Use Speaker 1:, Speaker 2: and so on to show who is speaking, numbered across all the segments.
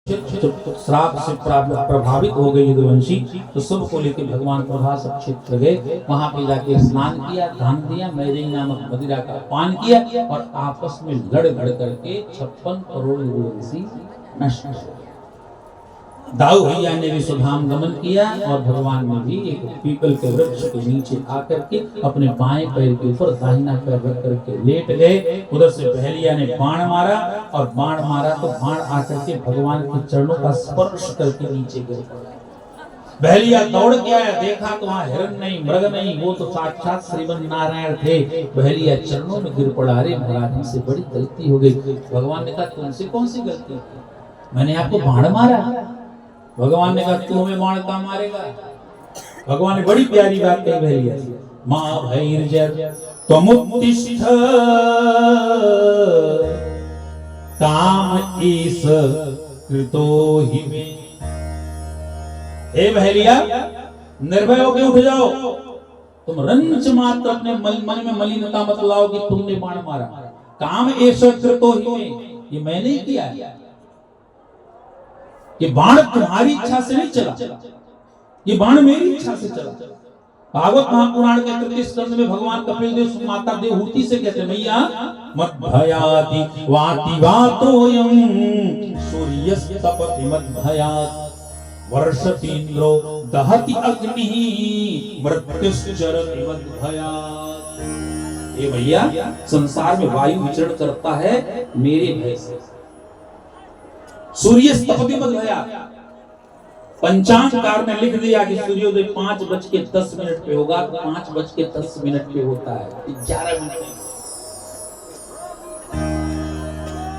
Speaker 1: श्राप से प्रभावित हो गई यदुवंशी, तो सबको लेकर भगवान प्रभास क्षेत्र गए। वहां पे जाके स्नान किया, दान दिया, मैदेई नामक मदिरा का पान किया और आपस में लड़ करके 56 करोड़ यदुवंशी नष्ट हो। दाऊ भैया ने भी स्वधाम गमन किया और भगवान ने भी एक पीपल के वृक्ष के नीचे आकर के अपने बाएं पैर के ऊपर दाहिना पैर रख करके लेट गए। उधर से पहलिया ने बाण मारा और बाण मारा तो बाण आकर के भगवान के चरणों का स्पर्श करके नीचे गिर पड़ा। बहलिया दौड़ के आया, देखा तो वहां हिरण नहीं, मृग नहीं, वो तो साक्षात श्रीमन नारायण थे। बहलिया चरणों में गिर पड़ा, अरे महाराज से बड़ी गलती हो गई। भगवान ने कहा तुमसे कौन सी गलती, मैंने आपको बाण मारा। भगवान ने कहा तू हमें बाण का मारेगा। भगवान ने बड़ी प्यारी बात कही बहलिया से, मां भैर्जर त्वमुत्तिष्ठ काम ईश कृतो हि मे। हे बहलिया निर्भय होकर उठ जाओ, तुम रंच मात्र अपने मन में मलिनता मत लाओ कि तुमने बाण मारा। काम ईश कृतो हि मे, ये मैंने ही किया है। ये बाण तुम्हारी इच्छा से नहीं चला, ये बाण मेरी इच्छा से चला। भागवत महापुराण के 33 स्कंद में भगवान कपिल देव माता देवहूति से कहते हैं, मैया मत भयाति वाति वातोयम सूर्यस्तपति मत भयात् वर्षतीन्द्रो दहति अग्निः मृत्युश्चरति मत भयात्। ये भैया संसार में वायु विचरण करता है मेरे भय से। सूर्य स्तपति मत भया, पंचांगकार ने लिख दिया कि सूर्योदय 5:10 पे होगा, तो 5:10 पे होता है, 11 मिनट।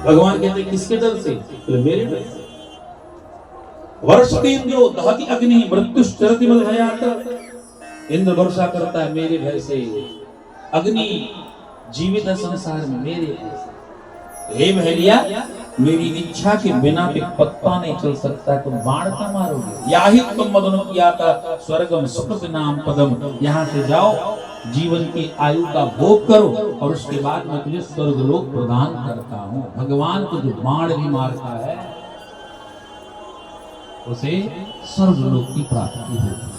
Speaker 1: भगवान कहते किसके डर से, तो मेरे डर से। वर्षतीन्द्रो दहति अग्नि मृत्युश्चरति मत भयात्। इंद्र वर्षा करता है मेरे भय से, अग्नि जीवित है संसार में मेरे भय से। हे बहलिया मेरी इच्छा के बिना पे पत्ता नहीं चल सकता, तुम बाण का मारोगे। याहि तुम मदन किया था स्वर्गम सुख नाम पदम, यहाँ से जाओ जीवन की आयु का भोग करो और उसके बाद मैं तुझे स्वर्गलोक प्रदान करता हूँ। भगवान को जो बाण भी मारता है उसे स्वर्गलोक की प्राप्ति होती है।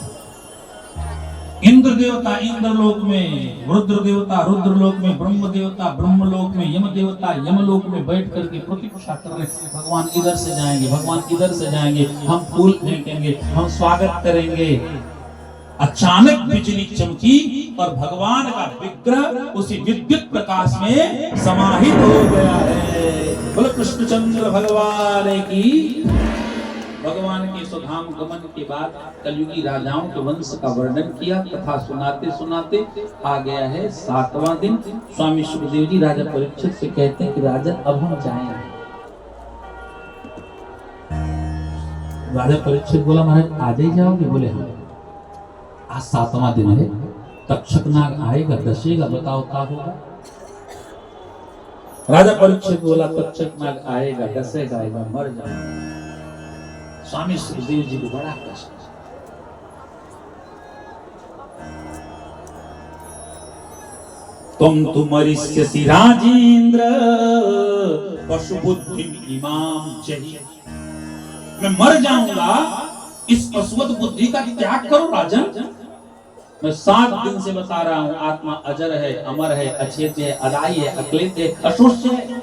Speaker 1: इंद्र देवता इंद्रलोक में, रुद्र देवता रुद्रलोक में, ब्रह्म देवता ब्रह्मलोक में, यम देवता यमलोक में बैठ करके प्रतीक्षा कर रहे हैं, भगवान इधर से जाएंगे, भगवान इधर से जाएंगे, हम फूल फेंकेंगे, हम स्वागत करेंगे। अचानक बिजली चमकी और भगवान का विग्रह उसी विद्युत प्रकाश में समाहित हो गया है। बोलो कृष्णचंद्र भगवान की। भगवान के स्वधाम गमन के बाद कलयुगी राजाओं के वंश का वर्णन किया। कथा सुनाते सुनाते आ गया है 7वां दिन। स्वामी सुखदेव जी राजा परीक्षित से कहते हैं कि राजन अब हम जाएं। राजा परीक्षित बोला महाराज आज ही जाओगे? बोले हाँ, आज 7वां दिन है, तक्षक नाग आएगा, दसेगा, बताओ क्या होगा? राजा परीक्षित बोला तक्षक नाग आएगा, दसेगा, मर जाएगा। स्वामी सुखदेव जी को बड़ा कष्ट। तुम तुमरिष्यसि राजेंद्र पशु बुद्धि इमाम जहि। मैं मर जाऊंगा, इस पशुवत बुद्धि का त्याग करो राजन। मैं 7 दिन से बता रहा हूं, आत्मा अजर है, अमर है, अछेत है, अदाई है, अक्लित है, अशोष्य है।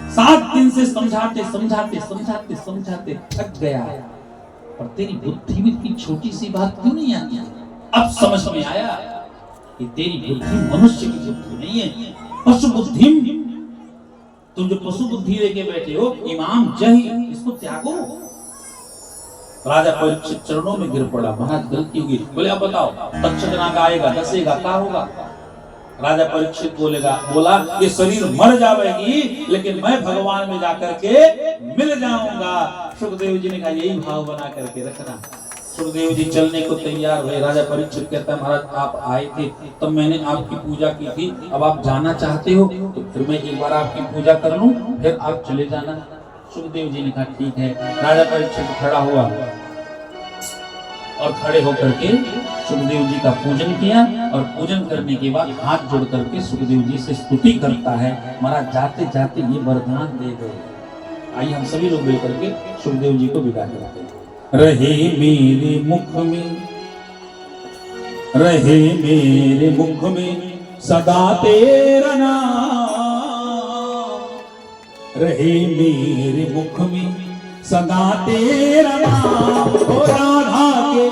Speaker 1: 7 दिन से समझाते समझाते समझाते समझाते थक गया, और तेरी बुद्धि में इतनी छोटी सी बात क्यों नहीं आती? अब समझ में आया कि तेरी बुद्धि मनुष्य की बुद्धि नहीं है, पशु बुद्धि। तुम जो पशु बुद्धि लेके बैठे हो, इमाम जही, इसको त्यागो। राजा परीक्षित चरणों में गिर पड़ा, महाराज गलती होगी। बोले अब बताओ तक्षक नाग आएगा, दसेगा, क्या होगा? राजा परीक्षित बोला ये शरीर मर जाएगी, लेकिन मैं भगवान में जाकर के मिल जाऊंगा। सुखदेव जी ने कहा यही भाव बना करके रखना। सुखदेव जी चलने को तैयार हुए। राजा परीक्षित कहता है महाराज आप आए थे तब मैंने आपकी पूजा की थी, अब आप जाना चाहते हो तो फिर मैं एक बार आपकी पूजा कर लूं, फिर आप चले जाना। सुखदेव जी ने कहा ठीक है। राजा परीक्षित खड़ा हुआ और खड़े होकर के सुखदेव जी का पूजन किया, और पूजन करने के बाद हाथ जोड़ करके सुखदेव जी से स्तुति करता है। महाराज जाते जाते ये वरदान दे गए आइए हम सभी लोग मिलकर के सुखदेव जी को विदा करते हैं। रहे मेरे मुख में, रहे मेरे मुख में सदा तेरा नाम, रहे मेरे मुख में सदा तेरा नाम, ओ राधा के